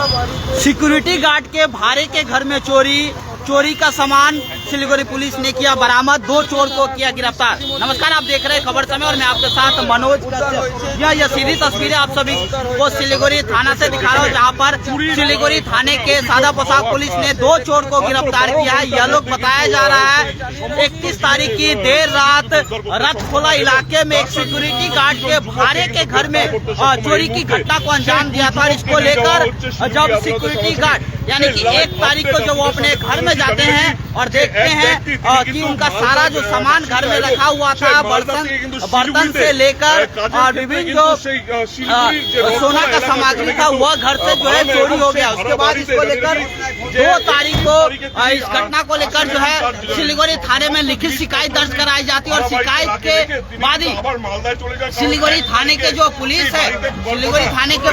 Security guard के भाड़े के घर में चोरी का सामान सिलीगुड़ी पुलिस ने किया बरामद। 2 चोर को किया गिरफ्तार। नमस्कार, आप देख रहे हैं खबर समय और मैं आपके साथ मनोज कश्यप। यह सीधी तस्वीरें आप सभी को सिलीगुड़ी थाना से दिखा रहा हूँ, जहाँ पर सिलीगुड़ी थाने के सादा पोशाक पुलिस ने 2 चोर को गिरफ्तार किया है। यह लोग बताया जा रहा है 31 तारीख की देर रात रथखोला इलाके में एक सिक्योरिटी गार्ड के भाड़े के घर में चोरी की घटना को अंजाम दिया था। इसको लेकर जब सिक्योरिटी गार्ड यानी कि 1 तारीख को जो वो अपने घर में जाते हैं और देखते हैं कि उनका सारा जो सामान घर में रखा हुआ था, बर्तन से लेकर विभिन्न जो सोना का सामग्री था वह घर से जो है चोरी हो गया। उसके बाद इसको लेकर 2 तारीख को इस घटना को लेकर जो है सिलीगुड़ी थाने में लिखित शिकायत दर्ज कराई जाती है और शिकायत के बाद ही सिलीगुड़ी थाने के जो पुलिस है, सिलीगुड़ी थाने के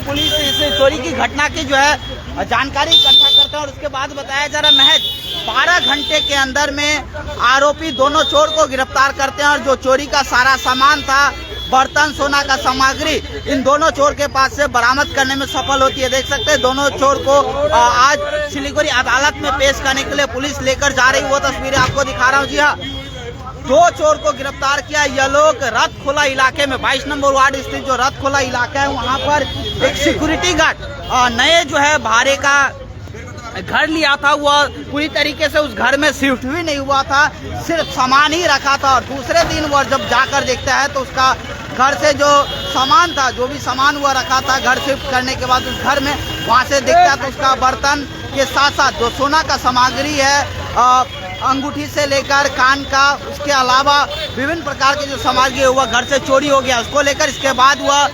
पुलिस इस चोरी की घटना की जो है जानकारी इकट्ठा करते हैं और उसके बाद बताया जा रहा है महज 12 घंटे के अंदर में आरोपी दोनों चोर को गिरफ्तार करते हैं और जो चोरी का सारा सामान था, बर्तन, सोना का सामग्री, इन दोनों चोर के पास से बरामद करने में सफल होती है। देख सकते हैं दोनों चोर को आज सिलीगुड़ी अदालत में पेश करने के लिए पुलिस लेकर जा रही, वो तस्वीरें आपको दिखा रहा हूँ। जी हाँ, 2 चोर को गिरफ्तार किया। यह लोग रथखोला इलाके में 22 नंबर वार्ड स्थित जो रथखोला इलाका है वहाँ पर एक सिक्योरिटी गार्ड नए जो है भाड़े का घर लिया था। वह पूरी तरीके से उस घर में शिफ्ट भी नहीं हुआ था, सिर्फ सामान ही रखा था और दूसरे दिन वह जब जाकर देखता है तो उसका घर से जो सामान था, जो भी सामान वह रखा था घर शिफ्ट करने के बाद उस घर में वहाँ से देखता है तो उसका बर्तन के साथ साथ जो सोना का सामग्री है, अंगूठी से लेकर कान का, उसके अलावा विभिन्न प्रकार के जो सामग्री है वह घर से चोरी हो गया। उसको लेकर इसके बाद वह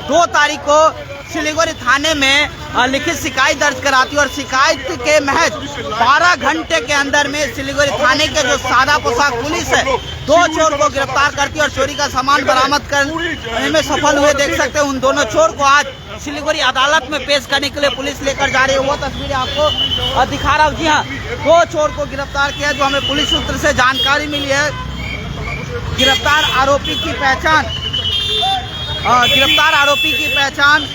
2 तारीख को सिलीगुड़ी थाने में लिखित शिकायत दर्ज कराती है और शिकायत के महज 12 घंटे के अंदर में सिलीगुड़ी थाने के जो सादा पोशाक पुलिस है 2 चोर को गिरफ्तार करती है और चोरी का सामान बरामद करने में सफल हुए। देख सकते हैं उन दोनों चोर को आज सिलीगुड़ी अदालत में पेश करने के लिए पुलिस लेकर जा रही है, वो तस्वीरें आपको दिखा रहा हूँ। जी हाँ, 2 चोर को गिरफ्तार किया जो हमें पुलिस सूत्र से जानकारी मिली है। गिरफ्तार आरोपी की पहचान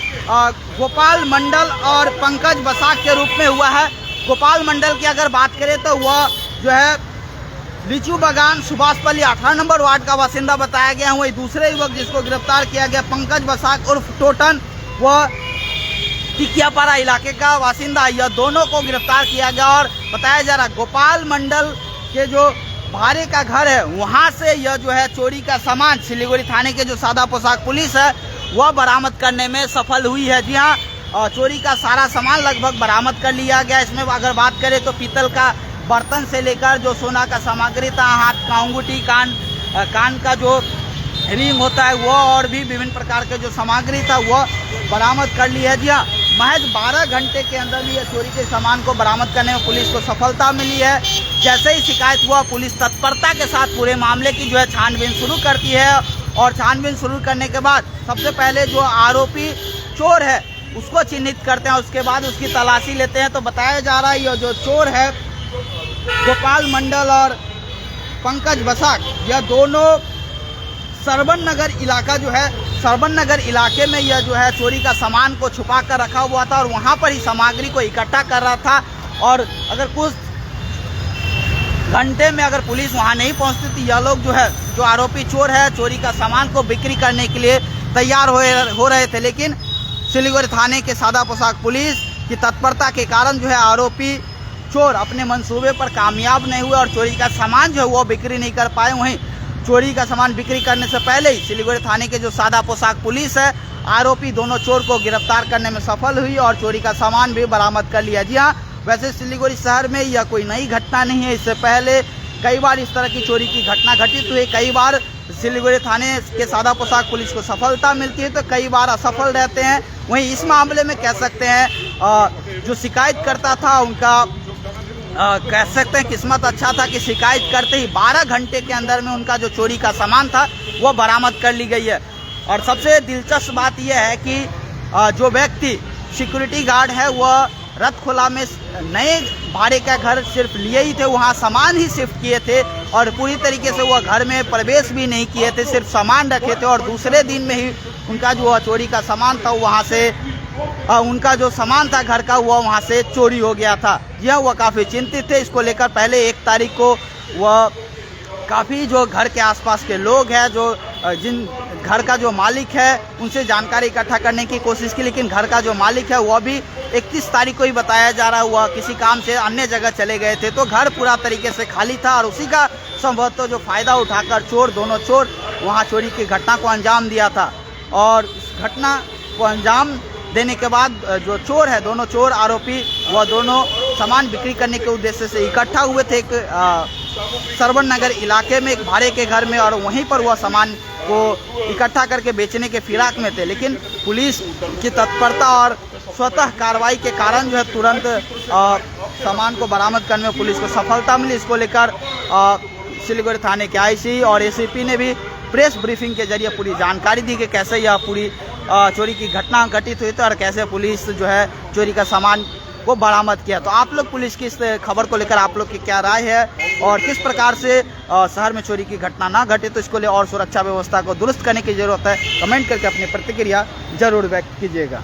गोपाल मंडल और पंकज बसाक के रूप में हुआ है। गोपाल मंडल की अगर बात करें तो वह जो है लीचू बागान सुभाषपल्ली 18 नंबर वार्ड का बासिंदा बताया गया है। वही दूसरे युवक जिसको गिरफ्तार किया गया पंकज बसाक उर्फ टोटन, वह टिकियापाड़ा इलाके का बासिंदा। यह दोनों को गिरफ्तार किया गया और बताया जा रहा गोपाल मंडल के जो भाड़े का घर है वहाँ से यह जो है चोरी का सामान सिलीगुड़ी थाने के जो सादा पोशाक पुलिस है वह बरामद करने में सफल हुई है। जी हाँ, चोरी का सारा सामान लगभग बरामद कर लिया गया। इसमें अगर बात करें तो पीतल का बर्तन से लेकर जो सोना का सामग्री था, हाथ का अंगूठी, कान का जो रिंग होता है वह और भी विभिन्न प्रकार के जो सामग्री था वह बरामद कर ली है। जी हाँ, महज 12 घंटे के अंदर में यह चोरी के सामान को बरामद करने में पुलिस को सफलता मिली है। जैसे ही शिकायत हुआ पुलिस तत्परता के साथ पूरे मामले की जो है छानबीन शुरू करती है और छानबीन शुरू करने के बाद सबसे पहले जो आरोपी चोर है उसको चिन्हित करते हैं, उसके बाद उसकी तलाशी लेते हैं। तो बताया जा रहा है यह जो चोर है गोपाल मंडल और पंकज बसाक, यह दोनों सरबन नगर इलाका जो है सरबन नगर इलाके में यह जो है चोरी का सामान को छुपा कर रखा हुआ था और वहाँ पर ही सामग्री को इकट्ठा कर रहा था। और अगर कुछ घंटे में अगर पुलिस वहाँ नहीं पहुँचती तो यह लोग जो है जो आरोपी चोर है चोरी का सामान को बिक्री करने के लिए तैयार हो रहे थे, लेकिन सिलीगुड़ी थाने के सादा पोशाक पुलिस की तत्परता के कारण जो है आरोपी चोर अपने मंसूबे पर कामयाब नहीं हुए और चोरी का सामान जो है वो बिक्री नहीं कर पाए। वहीं चोरी का सामान बिक्री करने से पहले ही सिलीगुड़ी थाने के जो सादा पोशाक पुलिस है आरोपी दोनों चोर को गिरफ्तार करने में सफल हुई और चोरी का सामान भी बरामद कर लिया। जी हाँ, वैसे सिलीगुड़ी शहर में यह कोई नई घटना नहीं है, इससे पहले कई बार इस तरह की चोरी की घटना घटित हुई। कई बार सिलीगुड़ी थाने के सादा पोशाक पुलिस को सफलता मिलती है तो कई बार असफल रहते हैं। वहीं इस मामले में कह सकते हैं जो शिकायत करता था उनका कह सकते हैं किस्मत अच्छा था कि शिकायत करते ही 12 घंटे के अंदर में उनका जो चोरी का सामान था वो बरामद कर ली गई है। और सबसे दिलचस्प बात यह है कि जो व्यक्ति सिक्योरिटी गार्ड है वह रथखोला में नए भाड़े का घर सिर्फ लिए ही थे, वहाँ सामान ही शिफ्ट किए थे और पूरी तरीके से वह घर में प्रवेश भी नहीं किए थे, सिर्फ सामान रखे थे और दूसरे दिन में ही उनका जो चोरी का सामान था वहाँ से उनका जो सामान था घर का वह वहाँ से चोरी हो गया था। यह वह काफ़ी चिंतित थे इसको लेकर। पहले 1 तारीख को वह काफ़ी जो घर के आसपास के लोग हैं, जो जिन घर का जो मालिक है उनसे जानकारी इकट्ठा करने की कोशिश की, लेकिन घर का जो मालिक है वह भी 31 तारीख को ही बताया जा रहा हुआ किसी काम से अन्य जगह चले गए थे। तो घर पूरा तरीके से खाली था और उसी का संभवतः जो फ़ायदा उठाकर दोनों चोर वहाँ चोरी की घटना को अंजाम दिया था। और इस घटना को अंजाम देने के बाद जो चोर है, दोनों चोर आरोपी, वह दोनों सामान बिक्री करने के उद्देश्य से इकट्ठा हुए थे एक सरवन नगर इलाके में एक भाड़े के घर में, और वहीं पर वह सामान को इकट्ठा करके बेचने के फिराक में थे। लेकिन पुलिस की तत्परता और स्वतः कार्रवाई के कारण जो है तुरंत सामान को बरामद करने में पुलिस को सफलता मिली। इसको लेकर सिलीगुड़ी थाने के आईसी और एसीपी ने भी प्रेस ब्रीफिंग के जरिए पूरी जानकारी दी कि कैसे यह पूरी चोरी की घटना घटित हुई थी और कैसे पुलिस जो है चोरी का सामान को बरामद किया। तो आप लोग पुलिस की इस खबर को लेकर आप लोग की क्या राय है और किस प्रकार से शहर में चोरी की घटना ना घटे, तो इसको ले और सुरक्षा व्यवस्था को दुरुस्त करने की जरूरत है, कमेंट करके अपनी प्रतिक्रिया जरूर व्यक्त कीजिएगा।